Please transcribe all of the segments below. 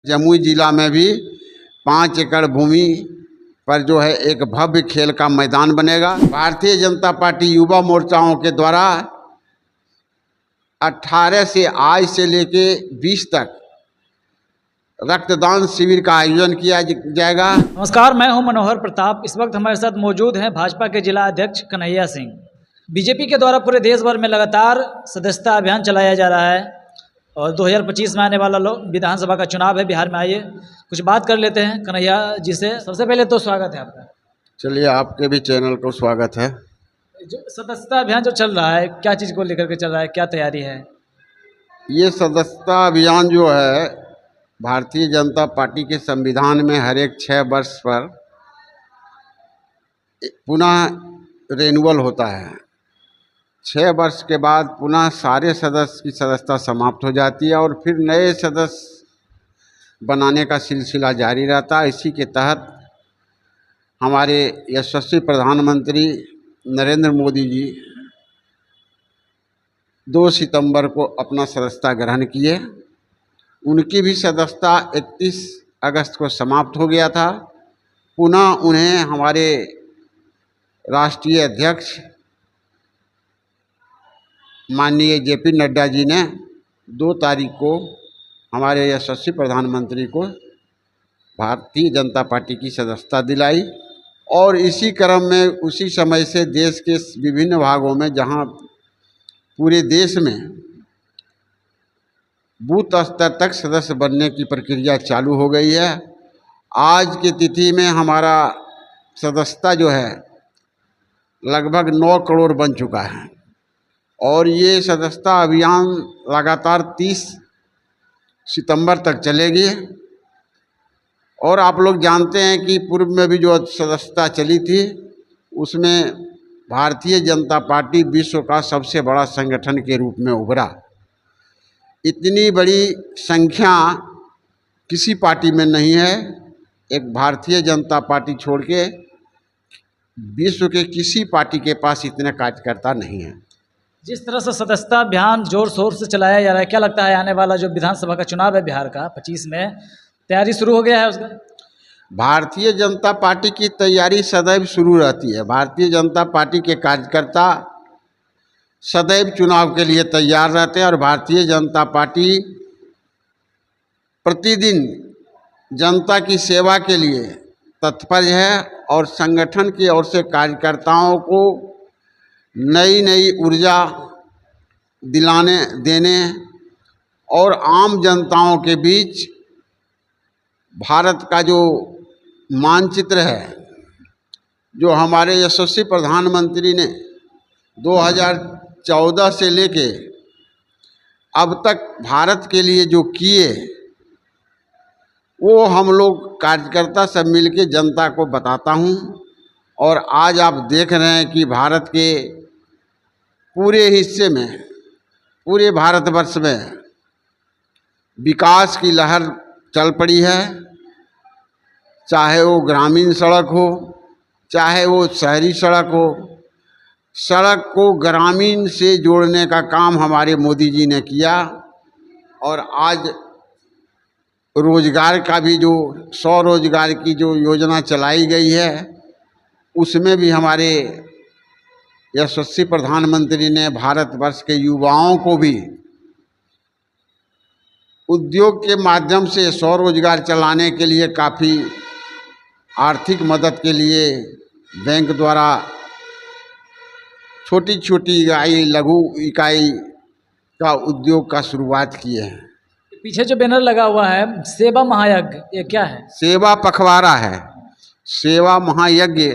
जमुई जिला में भी 5 एकड़ भूमि पर जो है एक भव्य खेल का मैदान बनेगा। भारतीय जनता पार्टी युवा मोर्चाओं के द्वारा 18 से आज से लेके 20 तक रक्तदान शिविर का आयोजन किया जाएगा। नमस्कार, मैं हूं मनोहर प्रताप। इस वक्त हमारे साथ मौजूद हैं भाजपा के जिला अध्यक्ष कन्हैया सिंह। बीजेपी के द्वारा पूरे देश भर में लगातार सदस्यता अभियान चलाया जा रहा है और 2025 में आने वाला विधानसभा का चुनाव है बिहार में। आइए कुछ बात कर लेते हैं कन्हैया जी से। सबसे पहले तो स्वागत है आपका। चलिए, आपके भी चैनल को स्वागत है। जो सदस्यता अभियान जो चल रहा है, क्या चीज़ को लेकर के चल रहा है, क्या तैयारी है? ये सदस्यता अभियान जो है भारतीय जनता पार्टी के संविधान में हर एक 6 वर्ष पर पुनः रेन्यूअल होता है। 6 वर्ष के बाद पुनः सारे सदस्य की सदस्यता समाप्त हो जाती है और फिर नए सदस्य बनाने का सिलसिला जारी रहता है। इसी के तहत हमारे यशस्वी प्रधानमंत्री नरेंद्र मोदी जी 2 सितंबर को अपना सदस्यता ग्रहण किए। उनकी भी सदस्यता 31 अगस्त को समाप्त हो गया था। पुनः उन्हें हमारे राष्ट्रीय अध्यक्ष माननीय जेपी नड्डा जी ने 2 तारीख को हमारे यशस्वी प्रधानमंत्री को भारतीय जनता पार्टी की सदस्यता दिलाई। और इसी क्रम में उसी समय से देश के विभिन्न भागों में, जहां पूरे देश में बूथ स्तर तक सदस्य बनने की प्रक्रिया चालू हो गई है। आज की तिथि में हमारा सदस्यता जो है लगभग 9 करोड़ बन चुका है और ये सदस्यता अभियान लगातार 30 सितंबर तक चलेगी। और आप लोग जानते हैं कि पूर्व में भी जो सदस्यता चली थी उसमें भारतीय जनता पार्टी विश्व का सबसे बड़ा संगठन के रूप में उभरा। इतनी बड़ी संख्या किसी पार्टी में नहीं है। एक भारतीय जनता पार्टी छोड़ के विश्व के किसी पार्टी के पास इतने कार्यकर्ता नहीं हैं। जिस तरह से सदस्यता अभियान जोर शोर से चलाया जा रहा है, क्या लगता है आने वाला जो विधानसभा का चुनाव है बिहार का 25 में, तैयारी शुरू हो गया है उसका? भारतीय जनता पार्टी की तैयारी सदैव शुरू रहती है। भारतीय जनता पार्टी के कार्यकर्ता सदैव चुनाव के लिए तैयार रहते हैं और भारतीय जनता पार्टी प्रतिदिन जनता की सेवा के लिए तत्पर है और संगठन की ओर से कार्यकर्ताओं को नई नई ऊर्जा देने और आम जनताओं के बीच भारत का जो मानचित्र है, जो हमारे यशस्वी प्रधानमंत्री ने 2014 से लेके अब तक भारत के लिए जो किए, वो हम लोग कार्यकर्ता सब मिलके जनता को बताता हूँ। और आज आप देख रहे हैं कि भारत के पूरे हिस्से में, पूरे भारतवर्ष में विकास की लहर चल पड़ी है। चाहे वो ग्रामीण सड़क हो, चाहे वो शहरी सड़क हो, सड़क को ग्रामीण से जोड़ने का काम हमारे मोदी जी ने किया। और आज रोजगार का भी जो स्वरोजगार की जो योजना चलाई गई है, उसमें भी हमारे यशस्वी प्रधानमंत्री ने भारतवर्ष के युवाओं को भी उद्योग के माध्यम से स्वरोजगार चलाने के लिए काफ़ी आर्थिक मदद के लिए बैंक द्वारा छोटी छोटी लघु इकाई का उद्योग का शुरुआत किए हैं। पीछे जो बैनर लगा हुआ है सेवा महायज्ञ, ये क्या है? सेवा पखवाड़ा है। सेवा महायज्ञ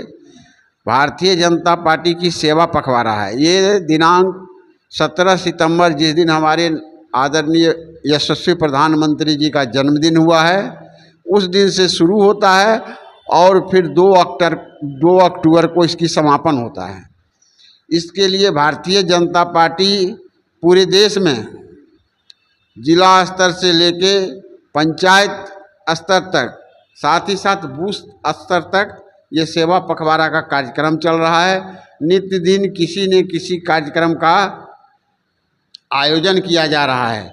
भारतीय जनता पार्टी की सेवा पखवाड़ा है। ये दिनांक 17 सितंबर, जिस दिन हमारे आदरणीय यशस्वी प्रधानमंत्री जी का जन्मदिन हुआ है, उस दिन से शुरू होता है और फिर 2 अक्टूबर को इसकी समापन होता है। इसके लिए भारतीय जनता पार्टी पूरे देश में जिला स्तर से लेके पंचायत स्तर तक, साथ ही साथ बूथ स्तर तक ये सेवा पखवाड़ा का कार्यक्रम चल रहा है। नित्य दिन किसी न किसी कार्यक्रम का आयोजन किया जा रहा है।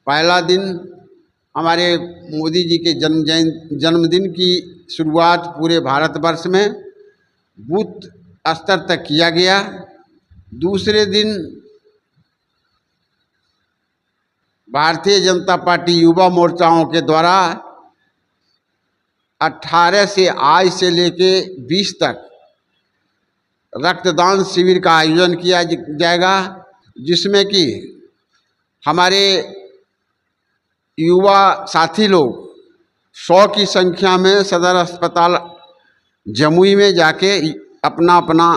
पहला दिन हमारे मोदी जी के जन्मदिन की शुरुआत पूरे भारतवर्ष में बूथ स्तर तक किया गया। दूसरे दिन भारतीय जनता पार्टी युवा मोर्चाओं के द्वारा 18 से आज से लेके 20 तक रक्तदान शिविर का आयोजन किया जाएगा, जिसमें कि हमारे युवा साथी लोग 100 की संख्या में सदर अस्पताल जमुई में जाके अपना अपना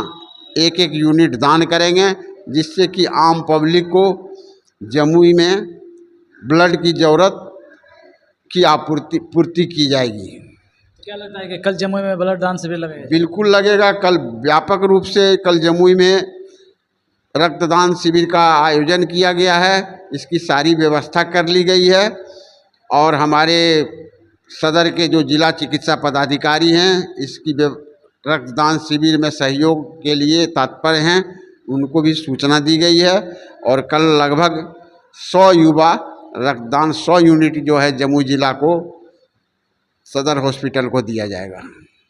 एक एक यूनिट दान करेंगे, जिससे कि आम पब्लिक को जमुई में ब्लड की ज़रूरत की पूर्ति की जाएगी। क्या लगता है कि कल जमुई में ब्लड दान शिविर लगेगा? बिल्कुल लगेगा। कल व्यापक रूप से कल जमुई में रक्तदान शिविर का आयोजन किया गया है। इसकी सारी व्यवस्था कर ली गई है और हमारे सदर के जो जिला चिकित्सा पदाधिकारी हैं इसकी रक्तदान शिविर में सहयोग के लिए तत्पर हैं, उनको भी सूचना दी गई है। और कल लगभग 100 युवा रक्तदान 100 यूनिट जो है जमुई जिला को सदर हॉस्पिटल को दिया जाएगा।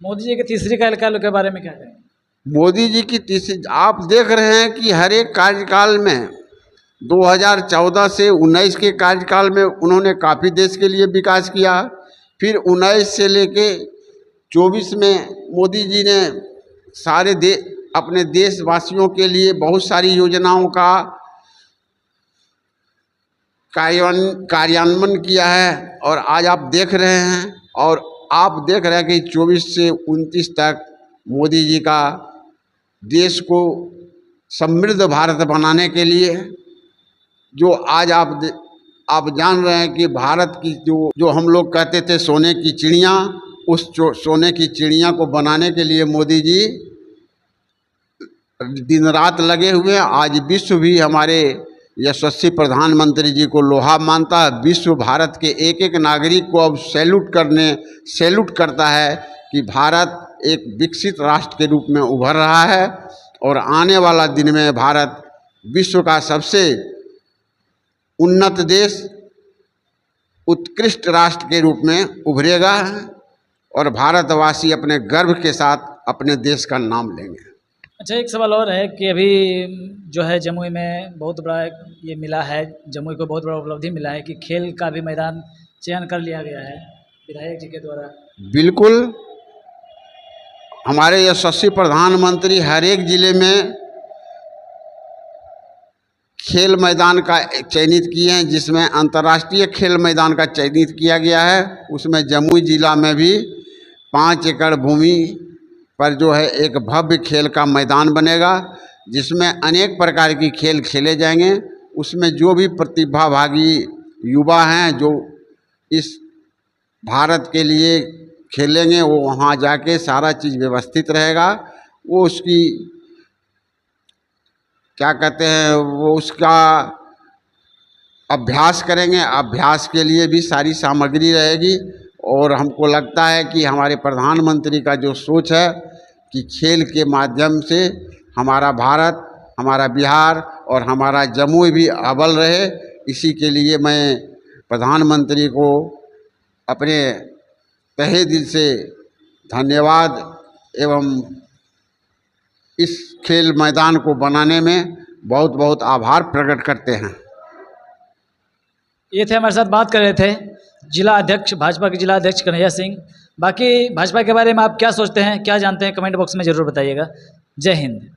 मोदी जी के तीसरे कार्यकाल के बारे में क्या कहें? मोदी जी की तीसरी, आप देख रहे हैं कि हर एक कार्यकाल में 2014 से 19 के कार्यकाल में उन्होंने काफ़ी देश के लिए विकास किया। फिर 19 से लेके 24 में मोदी जी ने सारे अपने देशवासियों के लिए बहुत सारी योजनाओं का कार्यान्वयन किया है। और आज आप देख रहे हैं कि 24 से 29 तक मोदी जी का देश को समृद्ध भारत बनाने के लिए जो आज आप जान रहे हैं कि भारत की जो हम लोग कहते थे सोने की चिड़िया, उस सोने की चिड़िया को बनाने के लिए मोदी जी दिन रात लगे हुए हैं। आज विश्व भी हमारे यशस्वी प्रधानमंत्री जी को लोहा मानता है। विश्व भारत के एक एक नागरिक को अब सैल्यूट करता है कि भारत एक विकसित राष्ट्र के रूप में उभर रहा है और आने वाला दिन में भारत विश्व का सबसे उन्नत देश, उत्कृष्ट राष्ट्र के रूप में उभरेगा और भारतवासी अपने गर्व के साथ अपने देश का नाम लेंगे। अच्छा, एक सवाल और है कि अभी जो है जमुई में बहुत बड़ा ये मिला है, जमुई को बहुत बड़ा उपलब्धि मिला है कि खेल का भी मैदान चयन कर लिया गया है विधायक जी के द्वारा। बिल्कुल, हमारे यशस्वी प्रधानमंत्री हर एक जिले में खेल मैदान का चयनित किए हैं, जिसमें अंतर्राष्ट्रीय खेल मैदान का चयनित किया गया है। उसमें जमुई जिला में भी 5 एकड़ भूमि पर जो है एक भव्य खेल का मैदान बनेगा, जिसमें अनेक प्रकार की खेल खेले जाएंगे। उसमें जो भी प्रतिभागी युवा हैं जो इस भारत के लिए खेलेंगे, वो वहाँ जाके सारा चीज़ व्यवस्थित रहेगा। वो उसकी क्या कहते हैं, वो उसका अभ्यास करेंगे। अभ्यास के लिए भी सारी सामग्री रहेगी। और हमको लगता है कि हमारे प्रधानमंत्री का जो सोच है कि खेल के माध्यम से हमारा भारत, हमारा बिहार और हमारा जमुई भी अव्वल रहे, इसी के लिए मैं प्रधानमंत्री को अपने तहे दिल से धन्यवाद एवं इस खेल मैदान को बनाने में बहुत बहुत आभार प्रकट करते हैं। ये थे हमारे साथ बात कर रहे थे जिला अध्यक्ष, भाजपा के जिला अध्यक्ष कन्हैया सिंह। बाकी भाजपा के बारे में आप क्या सोचते हैं, क्या जानते हैं, कमेंट बॉक्स में ज़रूर बताइएगा। जय हिंद।